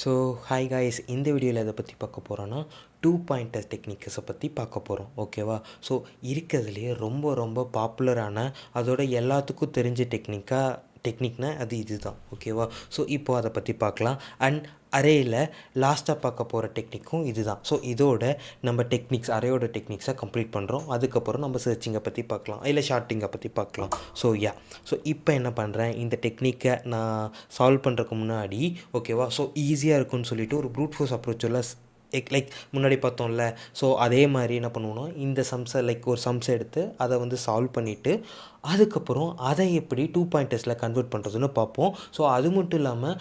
So hi guys, இந்த வீடியோவில் எதை பற்றி பார்க்க போகிறோன்னா 2 பாயிண்டர் டெக்னிக்ஸை பற்றி பார்க்க போகிறோம். ஓகேவா? ஸோ இருக்கிறதுலையே ரொம்ப ரொம்ப பாப்புலரான, அதோட எல்லாத்துக்கும் தெரிஞ்ச டெக்னிக்னா அது இதுதான். ஓகேவா? ஸோ இப்போ அதை பற்றி பார்க்கலாம். அண்ட் அரேயில் லாஸ்ட்டாக பார்க்க போகிற டெக்னிக்கும் இதுதான். ஸோ இதோட நம்ம அரேயோட டெக்னிக்ஸை கம்ப்ளீட் பண்ணுறோம். அதுக்கப்புறம் நம்ம சர்ச்சிங்கை பற்றி பார்க்கலாம், இல்லை ஷார்ட்டிங்கை பற்றி பார்க்கலாம். ஸோ இப்போ என்ன பண்ணுறேன், இந்த டெக்னிக்கை நான் சால்வ் பண்ணுறதுக்கு முன்னாடி ஓகேவா, ஸோ ஈஸியாக இருக்குன்னு சொல்லிட்டு ஒரு ப்ரூட் ஃபோர்ஸ் அப்ரோச்சில் லைக் முன்னாடி பார்த்தோம்ல, ஸோ அதே மாதிரி என்ன பண்ணுவோன்னா, இந்த சம்ஸை ஒரு சம்ஸை எடுத்து அதை சால்வ் பண்ணிவிட்டு அதுக்கப்புறம் அதை எப்படி 2 பாயிண்டர்ஸில் கன்வெர்ட் பண்ணுறதுன்னு பார்ப்போம். ஸோ அது மட்டும் இல்லாமல்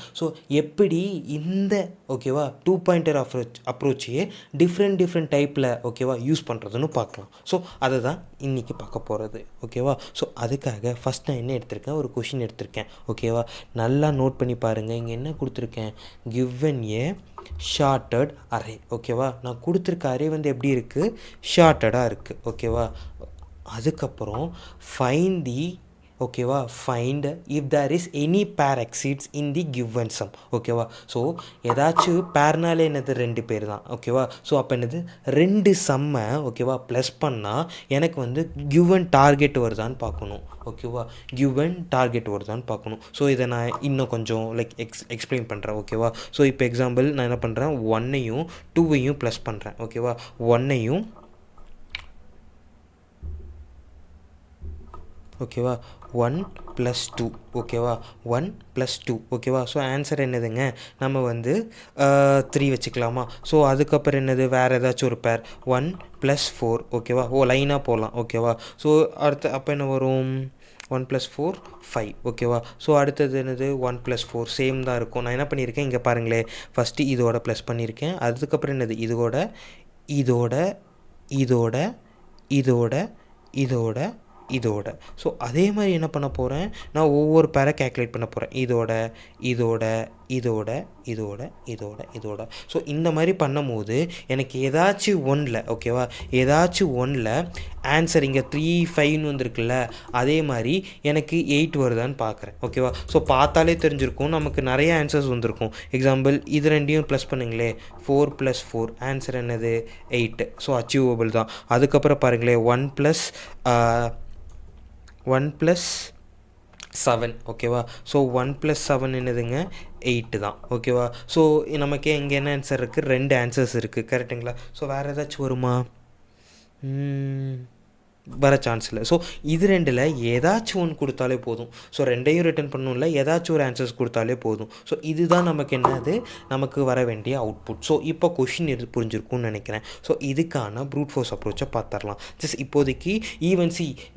எப்படி இந்த ஓகேவா 2 பாயிண்டர் அப்ரோச்சையே டிஃப்ரெண்ட் டைப்பில் ஓகேவா யூஸ் பண்ணுறதுன்னு பார்க்கலாம். ஸோ அதை தான் இன்றைக்கி பார்க்க போகிறது. ஓகேவா? ஸோ அதுக்காக ஃபஸ்ட் நான் என்ன எடுத்திருக்கேன், ஒரு கொஷின் எடுத்திருக்கேன். ஓகேவா? நல்லா நோட் பண்ணி பாருங்கள். இங்கே என்ன கொடுத்துருக்கேன், கிவன் ஏ ஷார்ட்டட் அரே. ஓகேவா? நான் கொடுத்துருக்க அரே எப்படி இருக்குது, ஷார்ட்டடாக இருக்குது. ஓகேவா? அதுக்கப்புறம் find if there is any pair exists in the given sum. ஓகேவா? ஸோ ஏதாச்சும் பேர்னாலே என்னது 2 பேர் தான். ஓகேவா? ஸோ அப்போ என்னது 2 சம்மை ஓகேவா ப்ளஸ் பண்ணால் எனக்கு கிவன் டார்கெட் வருதான்னு பார்க்கணும். ஓகேவா? கிவன் டார்கெட் வருதான்னு பார்க்கணும். ஸோ இதை நான் இன்னும் கொஞ்சம் எக்ஸ்பிளைன் பண்ணுறேன். ஓகேவா? ஸோ இப்போ எக்ஸாம்பிள் நான் என்ன பண்ணுறேன், 1ஐயும் 2ஐயும் ப்ளஸ் பண்ணுறேன். ஓகேவா? 1ஐயும் ஓகேவா 1 + 2. ஓகேவா? 1 + 2. ஓகேவா? ஸோ ஆன்சர் என்னதுங்க, நம்ம 3 வச்சுக்கலாமா? ஸோ அதுக்கப்புறம் என்னது, வேறு ஏதாச்சும் ஒரு பேர் 1 + 4. ஓகேவா? லைனாக போகலாம். ஓகேவா? ஸோ அடுத்து அப்போ என்ன வரும், 1 + 4 5. ஓகேவா? ஸோ அடுத்தது என்னது, 1 + 4 சேம் தான் இருக்கும். நான் என்ன பண்ணியிருக்கேன், இங்கே பாருங்களேன், ஃபஸ்ட்டு இதோட ப்ளஸ் பண்ணியிருக்கேன். அதுக்கப்புறம் என்னது, இதோட. ஸோ அதே மாதிரி என்ன பண்ண போகிறேன், நான் ஒவ்வொரு பேரை கேல்குலேட் பண்ண போகிறேன். இதோட. ஸோ இந்த மாதிரி பண்ணும்போது எனக்கு ஏதாச்சும் ஒன்றில் ஆன்சர் இங்கே 3 5ன்னு வந்திருக்குல்ல, அதே மாதிரி எனக்கு 8 வருதான்னு பார்க்குறேன். ஓகேவா? ஸோ பார்த்தாலே தெரிஞ்சிருக்கும், நமக்கு நிறைய ஆன்சர்ஸ் வந்திருக்கும். எக்ஸாம்பிள் இது ரெண்டையும் ப்ளஸ் பண்ணுங்களே, 4 + 4 ஆன்சர் என்னது 8. ஸோ அச்சீவபிள் தான். அதுக்கப்புறம் பாருங்களேன், 1 + 7. ஓகேவா? ஸோ 1 + 7 என்னதுங்க, 8 தான். ஓகேவா? ஸோ நமக்கு இங்கே என்ன ஆன்சர் இருக்குது, 2 ஆன்சர்ஸ் இருக்குது. கரெக்டுங்களா? ஸோ வேறு ஏதாச்சும் வருமா, வர சான்ஸ் இல்லை. ஸோ இது 2ல் ஏதாச்சும் ஒன்று கொடுத்தாலே போதும். ஸோ 2ஐயும் ரிட்டர்ன் பண்ணணும்ல, ஏதாச்சும் ஒரு ஆன்சர்ஸ் கொடுத்தாலே போதும். ஸோ இதுதான் நமக்கு வர வேண்டிய அவுட்புட். ஸோ இப்போ கொஷின் புரிஞ்சிருக்கும்னு நினைக்கிறேன். ஸோ இதுக்கான ப்ரூட் ஃபோர்ஸ் அப்ரோச்சை பார்த்துடலாம். ஜஸ்ட் இப்போதைக்கு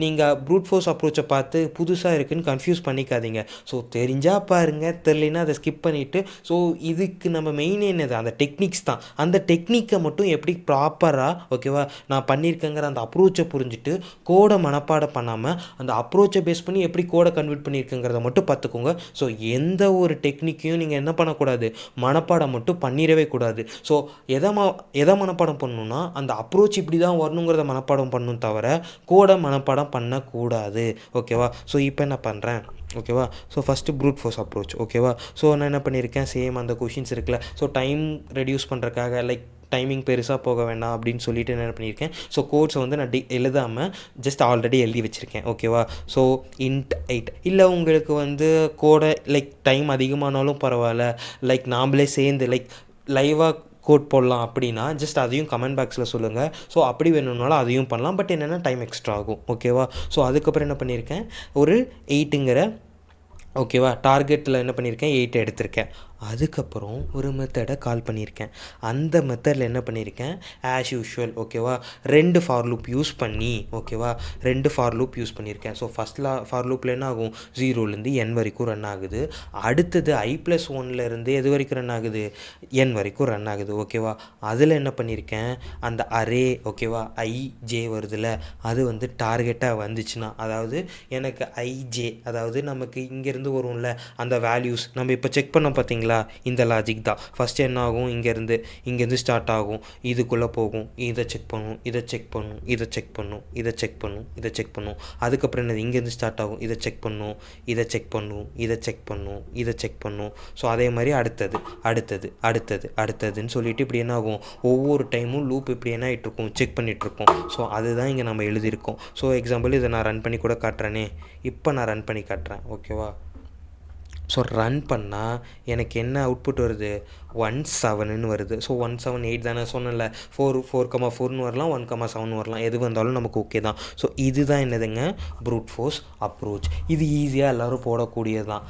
நீங்கள் ப்ரூட் ஃபோர்ஸ் அப்ரோச்சை பார்த்து புதுசாக இருக்குதுன்னு கன்ஃபியூஸ் பண்ணிக்காதீங்க. ஸோ தெரிஞ்சால் பாருங்கள், தெரியலனா அதை ஸ்கிப் பண்ணிவிட்டு, ஸோ இதுக்கு நம்ம மெயின் என்னது, அந்த டெக்னிக்ஸ் தான். அந்த டெக்னிக்கை மட்டும் எப்படி ப்ராப்பராக ஓகேவா நான் பண்ணியிருக்கேங்கிற அந்த அப்ரோச்சை புரிஞ்சுட்டு கோடை மனப்பாடம் பண்ணாமல் அந்த அப்ரோச்சை பேஸ் பண்ணி எப்படி கோடை கன்வெர்ட் பண்ணியிருக்குங்கிறத மட்டும் பார்த்துக்கோங்க. ஸோ எந்த ஒரு டெக்னிக்கையும் நீங்கள் என்ன பண்ணக்கூடாது, மனப்பாடம் மட்டும் பண்ணிடவே கூடாது. ஸோ எதை மனப்பாடம் பண்ணணும்னா, அந்த அப்ரோச் இப்படி தான் வரணுங்கிறத மனப்பாடம் பண்ணணும், தவிர கோடை மனப்பாடம் பண்ணக்கூடாது. ஓகேவா? ஸோ இப்போ என்ன பண்ணுறேன், ஓகேவா? So first fruit force approach. ஓகேவா? ஸோ நான் என்ன பண்ணியிருக்கேன், சேம் அந்த கொஷின்ஸ் இருக்குல்ல, ஸோ டைம் ரெடியூஸ் பண்ணுறதுக்காக டைமிங் பெருசாக போக வேண்டாம் அப்படின்னு சொல்லிட்டு என்ன பண்ணியிருக்கேன், ஸோ கோட்ஸை நான் எழுதாமல் ஜஸ்ட் ஆல்ரெடி எழுதி வச்சுருக்கேன். ஓகேவா? ஸோ int 8 இல்லை உங்களுக்கு கோடை டைம் அதிகமானாலும் பரவாயில்ல, நாமளே சேர்ந்து லைவாக கோட் போடலாம் அப்படின்னா ஜஸ்ட் அதையும் கமெண்ட் பாக்ஸில் சொல்லுங்கள். ஸோ அப்படி வேணும்னாலும் அதையும் பண்ணலாம். பட் என்னென்னா டைம் எக்ஸ்ட்ரா ஆகும். ஓகேவா? ஸோ அதுக்கப்புறம் என்ன பண்ணியிருக்கேன், ஒரு 8ங்கிற ஓகேவா டார்கெட்டில் என்ன பண்ணியிருக்கேன், 8 எடுத்திருக்கேன். அதுக்கப்புறம் ஒரு மெத்தடை கால் பண்ணியிருக்கேன். அந்த மெத்தடில் என்ன பண்ணியிருக்கேன், ஆஸ் யூஷுவல் ஓகேவா 2 ஃபார் லூப் யூஸ் பண்ணியிருக்கேன். ஸோ ஃபஸ்ட் ஃபார் லூப்பில் என்ன ஆகும், 0லேருந்து n வரைக்கும் ரன் ஆகுது. அடுத்தது i+1லேருந்து எது வரைக்கும் ரன் ஆகுது, n வரைக்கும் ரன் ஆகுது. ஓகேவா? அதில் என்ன பண்ணியிருக்கேன், அந்த அரே ஓகேவா ij வருதுல்ல, அது டார்கெட்டாக வந்துச்சுன்னா, அதாவது எனக்கு ij அதாவது நமக்கு இங்கேருந்து வரும்ல அந்த வேல்யூஸ் நம்ம இப்போ செக் பண்ண பார்த்தீங்களா, பார்த்தீங்களா, இந்த லாஜிக் தான். ஃபஸ்ட்டு என்ன ஆகும், இங்கேருந்து ஸ்டார்ட் ஆகும், இதுக்குள்ளே போகும், இதை செக் பண்ணும், இதை செக் பண்ணும், இதை செக் பண்ணும், இதை செக் பண்ணும், இதை செக் பண்ணும். அதுக்கப்புறம் என்னது, இங்கேருந்து ஸ்டார்ட் ஆகும், இதை செக் பண்ணும், இதை செக் பண்ணும், இதை செக் பண்ணும், இதை செக் பண்ணும். ஸோ அதே மாதிரி அடுத்ததுன்னு சொல்லிட்டு இப்படி என்ன ஆகும், ஒவ்வொரு டைமும் லூப் இப்படி என்ன ஆகிட்ருக்கும், செக் பண்ணிகிட்ருக்கோம். ஸோ அதுதான் இங்கே நம்ம எழுதியிருக்கோம். ஸோ எக்ஸாம்பிள் இதை நான் ரன் பண்ணி கூட காட்டுறேனே, இப்போ நான் ரன் பண்ணி காட்டுறேன். ஓகேவா? ஸோ ரன் பண்ணால் எனக்கு என்ன அவுட்புட் வருது, 17ன்னு வருது. ஸோ 178 தானே சொன்னல, 4,4,4ன்னு வரலாம், 1,7 வரலாம், எது வந்தாலும் நமக்கு ஓகே தான். ஸோ இதுதான் என்னதுங்க, ப்ரூட் ஃபோர்ஸ் அப்ரோச். இது ஈஸியாக எல்லோரும் போடக்கூடியது தான்.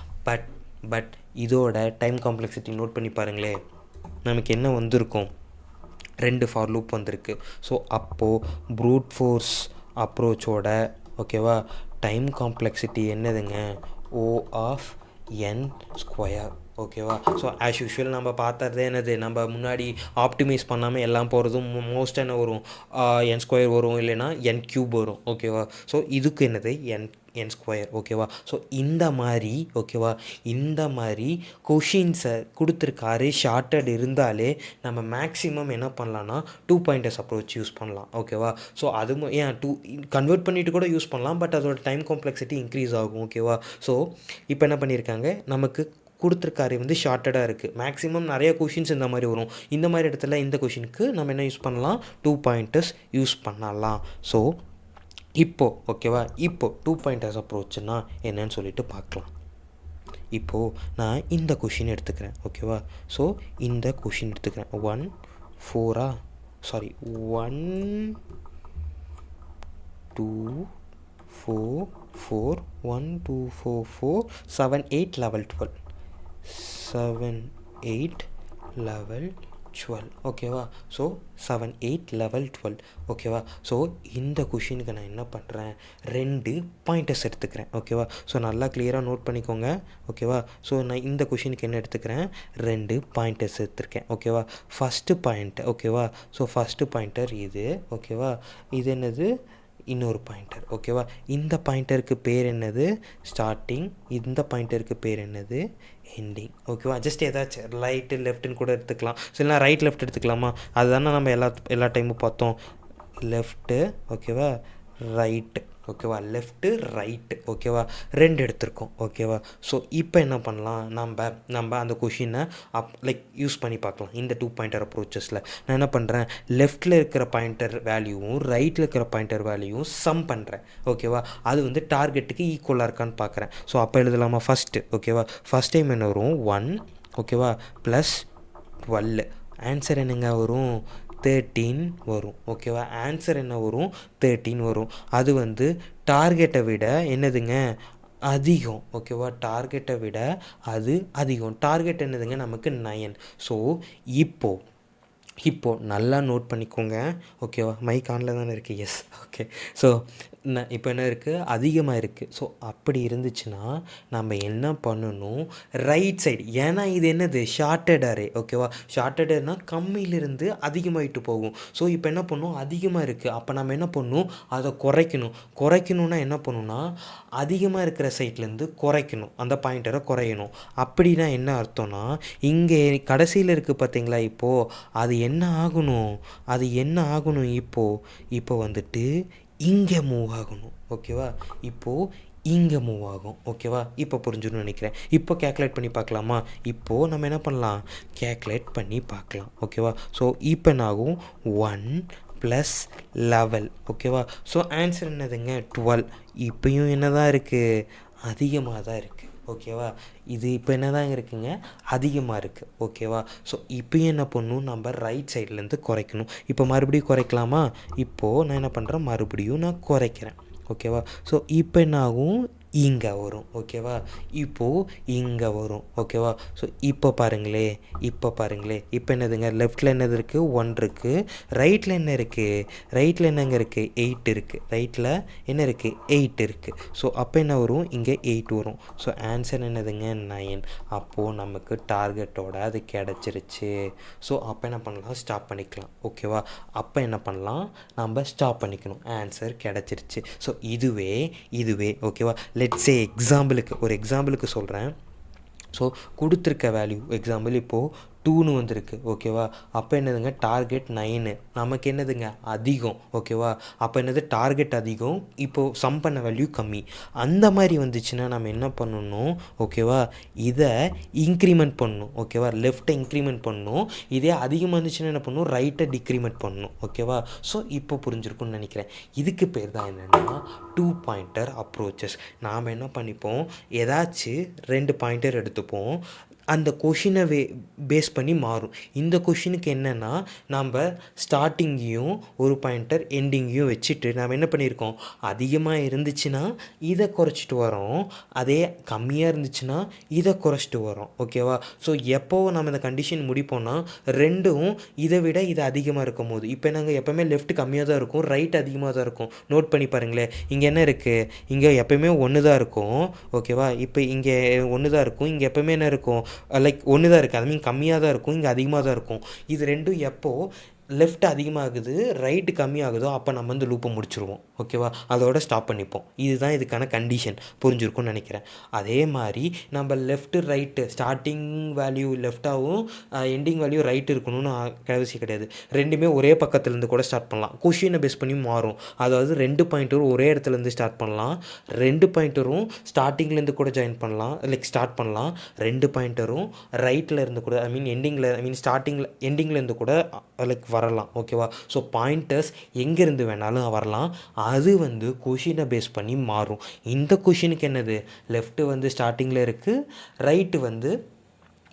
பட் இதோட டைம் காம்ப்ளெக்சிட்டி நோட் பண்ணி பாருங்களே, நமக்கு என்ன வந்திருக்கும், 2 ஃபார் லூப் வந்திருக்கு. ஸோ அப்போது ப்ரூட் ஃபோர்ஸ் அப்ரோச்சோட ஓகேவா டைம் காம்ப்ளெக்சிட்டி என்னதுங்க, O ஆஃப் n ஸ்கொயர். ஓகேவா? ஸோ ஆஸ் யூஷுவல் நம்ம பார்த்ததே என்னது, நம்ம முன்னாடி ஆப்டிமைஸ் பண்ணாமல் எல்லாம் போகிறதும் மோஸ்ட் என்ன வரும், n ஸ்கொயர் வரும், இல்லைனா n க்யூப் வரும். ஓகேவா? ஸோ இதுக்கு என்னது n ஸ்கொயர். ஓகேவா? ஸோ இந்த மாதிரி கொஷின்ஸை கொடுத்துருக்காரு, ஷார்ட்டட் இருந்தாலே நம்ம மேக்ஸிமம் என்ன பண்ணலான்னா 2 பாயிண்டர்ஸ் அப்ரோச் யூஸ் பண்ணலாம். ஓகேவா? ஸோ அது ஏன் கன்வெர்ட் பண்ணிவிட்டு கூட யூஸ் பண்ணலாம், பட் அதோட டைம் காம்ப்ளெக்சிட்டி இன்க்ரீஸ் ஆகும். ஓகேவா? ஸோ இப்போ என்ன பண்ணியிருக்காங்க, நமக்கு கொடுத்துருக்காரு ஷார்ட்டடாக இருக்குது. மேக்ஸிமம் நிறைய கொஷின்ஸ் இந்த மாதிரி வரும். இந்த மாதிரி இடத்துல இந்த கொஷினுக்கு நம்ம என்ன யூஸ் பண்ணலாம், 2 பாயிண்டர்ஸ் யூஸ் பண்ணலாம். ஸோ ஓகேவா, 2 பாயிண்டர்ஸ் அப்ரோச்சுன்னா என்னன்னு சொல்லிட்டு பார்க்கலாம். இப்போது நான் இந்த கொஷின் எடுத்துக்கிறேன். ஓகேவா? ஸோ இந்த கொஷின் எடுத்துக்கிறேன். 1 2 4 4 1 2 4 4 7 8 level 12 7 8 level 12. ஓகேவா? So 7 8 level 12. ஓகேவா? ஸோ இந்த கொஷினுக்கு நான் என்ன பண்ணுறேன், 2 பாயிண்டர்ஸ் எடுத்துக்கிறேன். ஓகேவா? ஸோ நல்லா கிளியராக நோட் பண்ணிக்கோங்க. ஓகேவா? ஸோ நான் இந்த கொஷினுக்கு என்ன எடுத்துக்கிறேன், 2 பாயிண்டர்ஸ் எடுத்துருக்கேன். ஓகேவா? First point. ஓகேவா? ஸோ ஃபஸ்ட்டு பாயிண்டர் இது. ஓகேவா? இது என்னது, இன்னொரு பாயிண்டர். ஓகேவா? இந்த பாயிண்டருக்கு பேர் என்னது, ஸ்டார்டிங். இந்த பாயிண்டருக்கு பேர் என்னது, எண்டிங். ஓகேவா? ஜஸ்ட் ஏதாச்சும் ரைட்டு லெஃப்ட்டுன்னு கூட எடுத்துக்கலாம். சரிங்களா? ரைட் லெஃப்ட் எடுத்துக்கலாமா, அதுதானே நம்ம எல்லா டைமும் பார்த்தோம். லெஃப்ட்டு. ஓகேவா? ரைட்டு. ஓகேவா? Left right. ஓகேவா? 2 எடுத்திருக்கோம். ஓகேவா? ஸோ இப்போ என்ன பண்ணலாம், நம்ம அந்த கொஷினை யூஸ் பண்ணி பார்க்கலாம். இந்த 2 பாயிண்டர் அப்ரோச்சஸில் நான் என்ன பண்ணுறேன், லெஃப்ட்டில் இருக்கிற பாயிண்டர் வேல்யூவும் ரைட்டில் இருக்கிற பாயிண்டர் வேல்யூவும் சம் பண்ணுறேன். ஓகேவா? அது டார்கெட்டுக்கு ஈக்குவலாக இருக்கான்னு பார்க்குறேன். ஸோ அப்போ எழுதலாமா, ஃபஸ்ட்டு. ஓகேவா? ஃபஸ்ட் டைம் என்ன வரும், 1. ஓகேவா? ப்ளஸ் 12. ஆன்சர் என்னங்க வரும், 13 வரும். ஓகேவா? ஆன்சர் என்ன வரும், 13 வரும். அது டார்கெட்டை விட என்னதுங்க, அதிகம். ஓகேவா? டார்கெட்டை விட அது அதிகம். டார்கெட் என்னதுங்க, நமக்கு 9. ஸோ இப்போது நல்லா நோட் பண்ணிக்கோங்க. ஓகேவா? மைக் ஆனில் தானே இருக்குது. எஸ். ஓகே. ஸோ இப்போ என்ன இருக்குது, அதிகமாக இருக்குது. ஸோ அப்படி இருந்துச்சுன்னா நம்ம என்ன பண்ணணும், ரைட் சைடு. ஏன்னா இது என்னது, ஷார்ட்டட் அரே. ஓகேவா? ஷார்ட்டட் அரேனா கம்மியிலிருந்து அதிகமாகிட்டு போகும். ஸோ இப்போ என்ன பண்ணணும், அதிகமாக இருக்குது. அப்போ நம்ம என்ன பண்ணணும், அதை குறைக்கணும்னா என்ன பண்ணணும்னா, அதிகமாக இருக்கிற சைட்லேருந்து குறைக்கணும், அந்த பாயிண்டரை குறையணும். அப்படின்னா என்ன அர்த்தம்னா, இங்கே கடைசியில் இருக்குது பார்த்தீங்களா, இப்போது அது என்ன ஆகணும், இப்போ இங்கே மூவ் ஆகணும். ஓகேவா? இப்போது இங்கே மூவ் ஆகும். ஓகேவா? இப்போ புரிஞ்சுன்னு நினைக்கிறேன். இப்போ கேல்குலேட் பண்ணி பார்க்கலாமா, இப்போது நம்ம என்ன பண்ணலாம், கேல்குலேட் பண்ணி பார்க்கலாம். ஓகேவா? ஸோ இப்போ என்ன ஆகும், 1 + 11. ஓகேவா? ஸோ ஆன்சர் என்னதுங்க, 12. இப்போயும் என்ன தான் இருக்குது, அதிகமாக தான் இருக்குது. ஓகேவா? இது இப்போ என்ன தான் இருக்குங்க, அதிகமாக இருக்குது. ஓகேவா? ஸோ இப்போயும் என்ன பண்ணணும், நம்ம ரைட் சைட்லேருந்து குறைக்கணும். இப்போ மறுபடியும் குறைக்கலாமா, இப்போது நான் என்ன பண்ணுறேன், மறுபடியும் நான் குறைக்கிறேன். ஓகேவா? ஸோ இப்போ என்ன ஆகும், இங்கே வரும். ஓகேவா? இப்போது இங்கே வரும். ஓகேவா? ஸோ இப்போ பாருங்களே, இப்போ என்னதுங்க, லெஃப்ட்டில் என்னது இருக்குது, 1 இருக்குது. ரைட்டில் என்ன இருக்குது, ரைட்டில் என்னங்க இருக்குது, 8 இருக்குது. ரைட்டில் என்ன இருக்குது, 8 இருக்குது. ஸோ அப்போ என்ன வரும், இங்கே 8 வரும். ஸோ ஆன்சர் என்னதுங்க, 9. அப்போது நமக்கு டார்கெட்டோட அது கிடச்சிருச்சு. ஸோ அப்போ என்ன பண்ணலாம், ஸ்டாப் பண்ணிக்கலாம். ஓகேவா? அப்போ என்ன பண்ணலாம், நம்ம ஸ்டாப் பண்ணிக்கணும். ஆன்சர் கிடச்சிருச்சு. ஸோ இதுவே ஓகேவா, லெட்ஸே ஒரு எக்ஸாம்பிளுக்கு சொல்கிறேன். ஸோ கொடுத்துருக்க வேல்யூ எக்ஸாம்பிள் இப்போது 2ன்னு வந்திருக்கு ஓகேவா. அப்போ என்னதுங்க டார்கெட் 9 நமக்கு என்னதுங்க அதிகம் ஓகேவா. அப்போ என்னது டார்கெட் அதிகம், இப்போது சம் பண்ண வேல்யூ கம்மி. அந்த மாதிரி வந்துச்சுன்னா நம்ம என்ன பண்ணணும் ஓகேவா, இதை இன்க்ரிமெண்ட் பண்ணணும் ஓகேவா, லெஃப்ட்டை இன்க்ரிமெண்ட் பண்ணணும். இதே அதிகமாக இருந்துச்சுன்னா என்ன பண்ணணும், ரைட்டை டிக்ரிமெண்ட் பண்ணணும் ஓகேவா. ஸோ இப்போ புரிஞ்சிருக்குன்னு நினைக்கிறேன். இதுக்கு பேர் தான் என்னென்னா 2 பாயிண்டர் அப்ரோச்சஸ். நாம் என்ன பண்ணிப்போம், ஏதாச்சும் 2 பாயிண்டர் எடுத்துப்போம், அந்த கொஷினை பேஸ் பண்ணி மாறும். இந்த கொஷினுக்கு என்னென்னா நம்ம ஸ்டார்டிங்கையும் ஒரு பாயிண்டர் எண்டிங்கையும் வச்சுட்டு நம்ம என்ன பண்ணியிருக்கோம், அதிகமாக இருந்துச்சுன்னா இதை குறைச்சிட்டு வரோம், அதே கம்மியாக இருந்துச்சுன்னா இதை குறைச்சிட்டு வரோம் ஓகேவா. ஸோ எப்போ நம்ம இந்த கண்டிஷன் முடிப்போம்னா ரெண்டும் இதை விட இது அதிகமாக இருக்கும் போது, இப்போ நாங்கள் எப்போவுமே லெஃப்ட் கம்மியாக தான் இருக்கும், ரைட் அதிகமாக தான் இருக்கும். நோட் பண்ணி பாருங்களேன், இங்கே என்ன இருக்குது, இங்கே எப்போயுமே ஒன்று தான் இருக்கும் ஓகேவா. இப்போ இங்கே ஒன்று தான் இருக்கும், இங்கே எப்போயுமே என்ன இருக்கும், லைக் ஒன்று தான் இருக்குது, ஐ மீன் கம்மியாக தான் இருக்கும், இங்கே அதிகமாக தான் இருக்கும். இது ரெண்டும் எப்போது லெஃப்ட் அதிகமாகுது ரைட்டு கம்மியாகுதோ அப்போ நம்ம வந்து லூப்பை முடிச்சுருவோம் ஓகேவா, அதோட ஸ்டாப் பண்ணிப்போம். இதுதான் இதுக்கான கண்டிஷன், புரிஞ்சிருக்கும்னு நினைக்கிறேன். அதே மாதிரி நம்ம லெஃப்ட்டு ரைட்டு ஸ்டார்டிங் வேல்யூ லெஃப்டாகவும் எண்டிங் வேல்யூ ரைட்டு இருக்கணும்னு அவசியம் கிடையாது. ரெண்டுமே ஒரே பக்கத்துலேருந்து கூட ஸ்டார்ட் பண்ணலாம், கொஷினை பேஸ் பண்ணி மாறும். அதாவது 2 பாயிண்டரும் ஒரே இடத்துலேருந்து ஸ்டார்ட் பண்ணலாம், 2 பாயிண்டரும் ஸ்டார்டிங்லேருந்து கூட ஜாயின் பண்ணலாம், லைக் ஸ்டார்ட் பண்ணலாம். 2 பாயிண்டரும் ரைட்டில் இருந்து கூட ஐ மீன் ஸ்டார்டிங்கில் எண்டிங்லேருந்து கூட லைக் வரலாம் ஓகேவா. ஸோ பாயிண்டர்ஸ் எங்கேருந்து வேணாலும் வரலாம், அது வந்து கொஷினை பேஸ் பண்ணி மாறும். இந்த கொஷினுக்கு என்னது, லெஃப்ட்டு வந்து ஸ்டார்டிங்கில் இருக்குது, ரைட்டு வந்து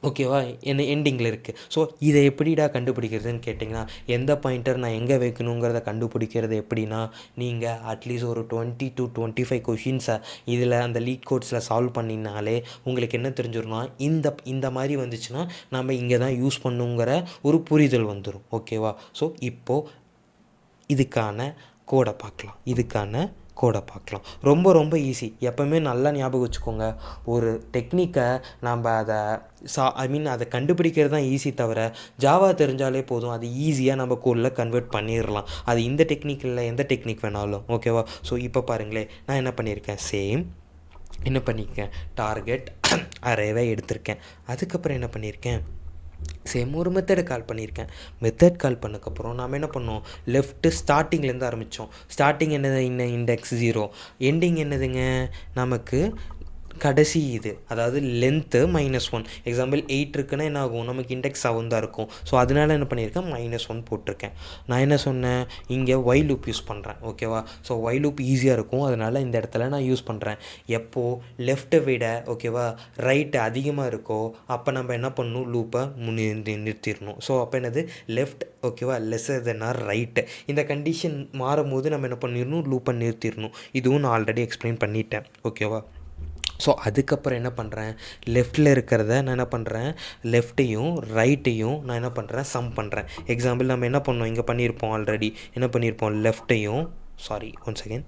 ஓகேவா என்ன எண்டிங்கில் இருக்குது. ஸோ இதை எப்படிடா கண்டுபிடிக்கிறதுன்னு கேட்டிங்கன்னா, எந்த பாயிண்டர் நான் எங்கே வைக்கணுங்கிறத கண்டுபிடிக்கிறது எப்படின்னா, நீங்கள் அட்லீஸ்ட் ஒரு 20 to 25 கொஷின்ஸை இதில் அந்த லீக் கோட்ஸில் சால்வ் பண்ணினாலே உங்களுக்கு என்ன தெரிஞ்சிடும்னா, இந்த மாதிரி வந்துச்சுன்னா நம்ம இங்கே தான் யூஸ் பண்ணுங்கிற ஒரு புரிதல் வந்துடும் ஓகேவா. ஸோ இப்போது இதுக்கான கோடை பார்க்கலாம். ரொம்ப ஈஸி. எப்போவுமே நல்லா ஞாபகம் வச்சுக்கோங்க, ஒரு டெக்னிக்கை நம்ம அதை கண்டுபிடிக்கிறது தான் ஈஸி தவிர, ஜாவா தெரிஞ்சாலே போதும், அது ஈஸியாக நம்ம கோடில் கன்வெர்ட் பண்ணிடலாம். அது இந்த டெக்னிக்கில் எந்த டெக்னிக் வேணாலும் ஓகேவா. ஸோ இப்போ பாருங்களேன், நான் என்ன பண்ணியிருக்கேன், என்ன பண்ணியிருக்கேன், டார்கெட் அரேவை எடுத்திருக்கேன். அதுக்கப்புறம் என்ன பண்ணியிருக்கேன், சேம் ஒரு மெத்தடை கால் பண்ணியிருக்கேன். மெத்தட் கால் பண்ணக்கப்புறம் நாம் என்ன பண்ணோம், லெஃப்ட்டு ஸ்டார்டிங்லேருந்து ஆரம்பித்தோம். ஸ்டார்டிங் என்னது, இண்டெக்ஸ் 0, எண்டிங் என்னதுங்க நமக்கு கடைசி இது, அதாவது லென்த்து -1. எக்ஸாம்பிள் 8 இருக்குன்னா என்ன ஆகும், நமக்கு இண்டெக்ஸ் 7 தான் இருக்கும். ஸோ அதனால என்ன பண்ணியிருக்கேன், -1 போட்டிருக்கேன். நான் என்ன சொன்னேன், இங்கே ஒய் லூப் யூஸ் பண்ணுறேன் ஓகேவா. ஸோ ஒய் லூப் ஈஸியாக இருக்கும், அதனால் இந்த இடத்துல நான் யூஸ் பண்ணுறேன். எப்போது லெஃப்ட்டை விட ஓகேவா ரைட்டு அதிகமாக இருக்கோ அப்போ நம்ம என்ன பண்ணணும், லூப்பை நிறுத்திடணும். ஸோ அப்போ என்னது, லெஃப்ட் ஓகேவா லெஸ்ஸர் தென் ஆர் ரைட்டு. இந்த கண்டிஷன் மாறும் போது நம்ம என்ன பண்ணிடணும், லூப்பை நிறுத்திடணும். இதுவும் நான் ஆல்ரெடி எக்ஸ்பிளைன் பண்ணிட்டேன் ஓகேவா. ஸோ அதுக்கப்புறம் என்ன பண்ணுறேன், லெஃப்ட்டில் இருக்கிறத நான் என்ன பண்ணுறேன், லெஃப்ட்டையும் ரைட்டையும் நான் என்ன பண்ணுறேன், சம் பண்ணுறேன். எக்ஸாம்பிள் நம்ம என்ன பண்ணோம், இங்கே பண்ணியிருப்போம் ஆல்ரெடி, என்ன பண்ணியிருப்போம், லெஃப்ட்டையும் ஒன் செகண்ட்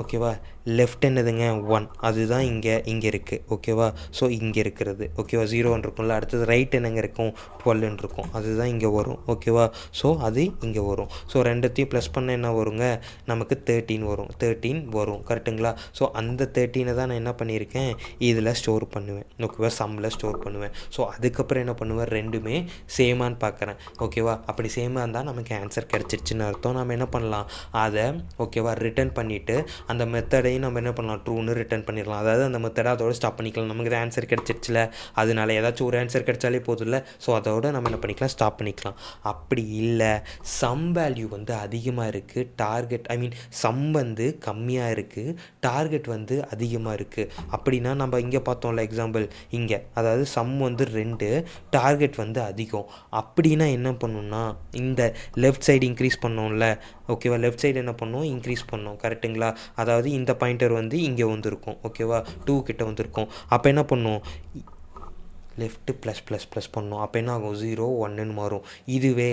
ஓகேவா. லெஃப்ட் என்னதுங்க 1, அதுதான் இங்கே இருக்குது ஓகேவா. ஸோ இங்கே இருக்கிறது ஓகேவா 0 இருக்கும்ல. அடுத்தது ரைட் என்னங்க இருக்கும், 12 இருக்கும், அதுதான் இங்கே வரும் ஓகேவா. ஸோ அது இங்கே வரும். ஸோ ரெண்டுத்தையும் ப்ளஸ் பண்ண என்ன வருங்க, நமக்கு 13 வரும் கரெக்டுங்களா. ஸோ அந்த 13 தான் நான் என்ன பண்ணியிருக்கேன், இதில் ஸ்டோர் பண்ணுவேன் ஓகேவா, சம்மில் ஸ்டோர் பண்ணுவேன். ஸோ அதுக்கப்புறம் என்ன பண்ணுவேன், ரெண்டுமே சேமான்னு பார்க்குறேன் ஓகேவா. அப்படி சேமாக இருந்தால் நமக்கு ஆன்சர் கிடச்சிருச்சுன்னு அர்த்தம். நம்ம என்ன பண்ணலாம், அதை ஓகேவா ரிட்டர்ன் பண்ணிவிட்டு அந்த மெத்தடையும் நம்ம என்ன பண்ணலாம், ட்ரூன்னு ரிட்டர்ன் பண்ணிடலாம். அதாவது அந்த மெத்தடை அதோட ஸ்டாப் பண்ணிக்கலாம். நமக்கு இது ஆன்சர் கிடச்சிருச்சுல, அதனால ஏதாச்சும் ஒரு ஆன்சர் கிடைச்சாலே போதும்ல. ஸோ அதோட நம்ம என்ன பண்ணிக்கலாம், ஸ்டாப் பண்ணிக்கலாம். அப்படி இல்லை, சம் வேல்யூ வந்து அதிகமாக இருக்குது, டார்கெட் சம் வந்து கம்மியாக இருக்குது, டார்கெட் வந்து அதிகமாக இருக்குது அப்படின்னா, நம்ம இங்கே பார்த்தோம்ல எக்ஸாம்பிள் இங்கே, அதாவது சம் வந்து 2, டார்கெட் வந்து அதிகம் அப்படின்னா என்ன பண்ணணும்னா, இந்த லெஃப்ட் சைடு இன்க்ரீஸ் பண்ணோம்ல ஓகேவா, லெஃப்ட் சைடு என்ன பண்ணோம், இன்க்ரீஸ் பண்ணோம் கரெக்டுங்களா. அதாவது இந்த பாயிண்டர் வந்து இங்கே வந்திருக்கும் ஓகேவா, 2 கிட்ட வந்திருக்கும். அப்போ என்ன பண்ணோம், லெஃப்ட்டு +++ பண்ணோம். அப்போ என்ன ஆகும், 0 1ன்னு மாறும். இதுவே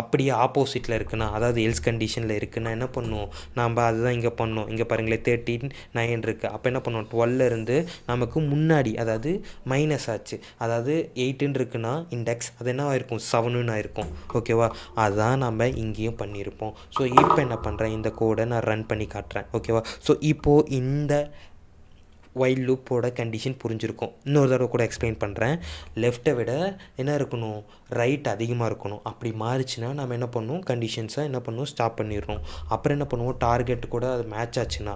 அப்படியே ஆப்போசிட்டில் இருக்குன்னா, அதாவது எல்ஸ் கண்டிஷனில் இருக்குன்னா என்ன பண்ணுவோம், நம்ம அதுதான் இங்கே பண்ணோம். இங்கே பாருங்களேன் 13 9 இருக்குது. அப்போ என்ன பண்ணுவோம், 12 இருந்து நமக்கு முன்னாடி அதாவது மைனஸ் ஆச்சு, அதாவது 8ன்னு இருக்குன்னா இண்டெக்ஸ் அது என்ன ஆயிருக்கும், 7ன்னு ஆயிருக்கும் ஓகேவா. அதுதான் நம்ம இங்கேயும் பண்ணியிருப்போம். ஸோ இப்போ என்ன பண்ணுறேன், இந்த கோடை நான் ரன் பண்ணி காட்டுறேன் ஓகேவா. ஸோ இப்போது இந்த வைல் லூப்போட கண்டிஷன் புரிஞ்சிருக்கும். இன்னொரு தடவை கூட எக்ஸ்பிளைன் பண்ணுறேன். லெஃப்ட்டை விட என்ன இருக்கணும், ரைட் அதிகமாக இருக்கணும். அப்படி மாறிச்சுன்னா நம்ம என்ன பண்ணணும், கண்டிஷன்ஸை என்ன பண்ணணும், ஸ்டாப் பண்ணிடணும். அப்புறம் என்ன பண்ணுவோம், டார்கெட் கூட அது மேட்ச் ஆச்சுன்னா,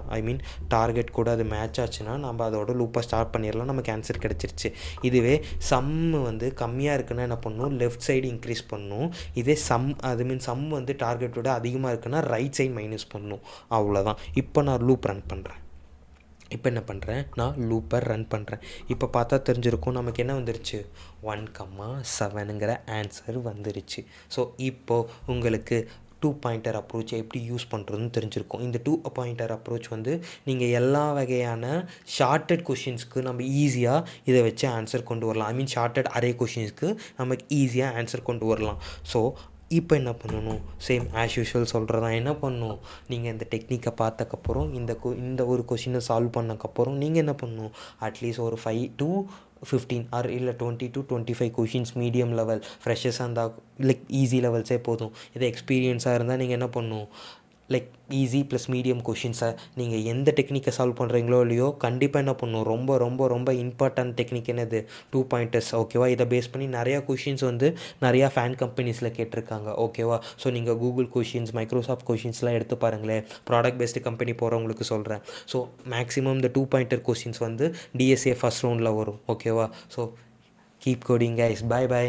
டார்கெட் கூட அது மேட்ச் ஆச்சுன்னா நம்ம அதோட லூப்பை ஸ்டார்ட் பண்ணிடலாம், நமக்கு ஆன்சர் கிடச்சிருச்சு. இதுவே சம்மு வந்து கம்மியாக இருக்குன்னா என்ன பண்ணணும், லெஃப்ட் சைடு இன்க்ரீஸ் பண்ணணும். இதே சம் வந்து டார்கெட்டோட அதிகமாக இருக்குன்னா ரைட் சைடு மைனஸ் பண்ணணும். அவ்வளோதான். இப்போ நான் லூப் ரன் பண்ணுறேன். இப்போ என்ன பண்ணுறேன், நான் லூப்பை ரன் பண்ணுறேன். இப்போ பார்த்தா தெரிஞ்சிருக்கும் நமக்கு என்ன வந்துருச்சு, 1,7ங்கிற ஆன்சர் வந்துருச்சு. ஸோ இப்போது உங்களுக்கு 2 பாயிண்டர் அப்ரோச் எப்படி யூஸ் பண்ணுறதுன்னு தெரிஞ்சிருக்கும். இந்த 2 பாயிண்டர் அப்ரோச் வந்து நீங்கள் எல்லா வகையான ஷார்ட்டட் கொஷின்ஸ்க்கு நம்ம ஈஸியாக இதை வச்சு ஆன்சர் கொண்டு வரலாம். ஷார்ட்டட் அரே கொஷின்ஸ்க்கு நமக்கு ஈஸியாக ஆன்சர் கொண்டு வரலாம். ஸோ இப்போ என்ன பண்ணணும், சேம் ஆஸ் யூஷுவல் சொல்கிறதா, என்ன பண்ணணும், நீங்கள் இந்த டெக்னிக்கை பார்த்தக்கப்புறம் இந்த ஒரு கொஷினை சால்வ் பண்ணக்கப்புறம் நீங்கள் என்ன பண்ணணும், அட்லீஸ்ட் ஒரு 5 to 15 ஆர் இல்லை 20 to 25 கொஷின்ஸ் மீடியம் லெவல், ஃப்ரெஷர்ஸாக இருந்தால் லைக் ஈஸி லெவல்ஸே போதும். இது எக்ஸ்பீரியன்ஸாக இருந்தால் நீங்கள் என்ன பண்ணணும், லைக் ஈஸி ப்ளஸ் மீடியம் கொஷின்ஸை நீங்கள் எந்த டெக்னிக்கை சால்வ் பண்ணுறீங்களோ இல்லையோ கண்டிப்பாக என்ன பண்ணணும், ரொம்ப ரொம்ப ரொம்ப இம்பார்ட்டன்ட் டெக்னிக் என்னது, 2 பாயிண்டர்ஸ். ஓகேவா, இதை பேஸ் பண்ணி நிறையா கொஷின்ஸ் வந்து நிறையா ஃபேன் கம்பெனிஸில் கேட்டிருக்காங்க. ஓகேவா, ஸோ நீங்கள் கூகுள் கொஷின்ஸ், மைக்ரோசாஃப்ட் கொஷின்ஸ்லாம் எடுத்து பாருங்களேன். ப்ராடக்ட் பேஸ்டு கம்பெனி போகிறவங்களுக்கு சொல்கிறேன். ஸோ மேக்ஸிமம் இந்த 2 பாயிண்டர் கொஷின்ஸ் வந்து டிஎஸ்ஏ ஃபஸ்ட் ரவுண்டில் வரும். ஓகேவா, so keep coding guys. Bye by.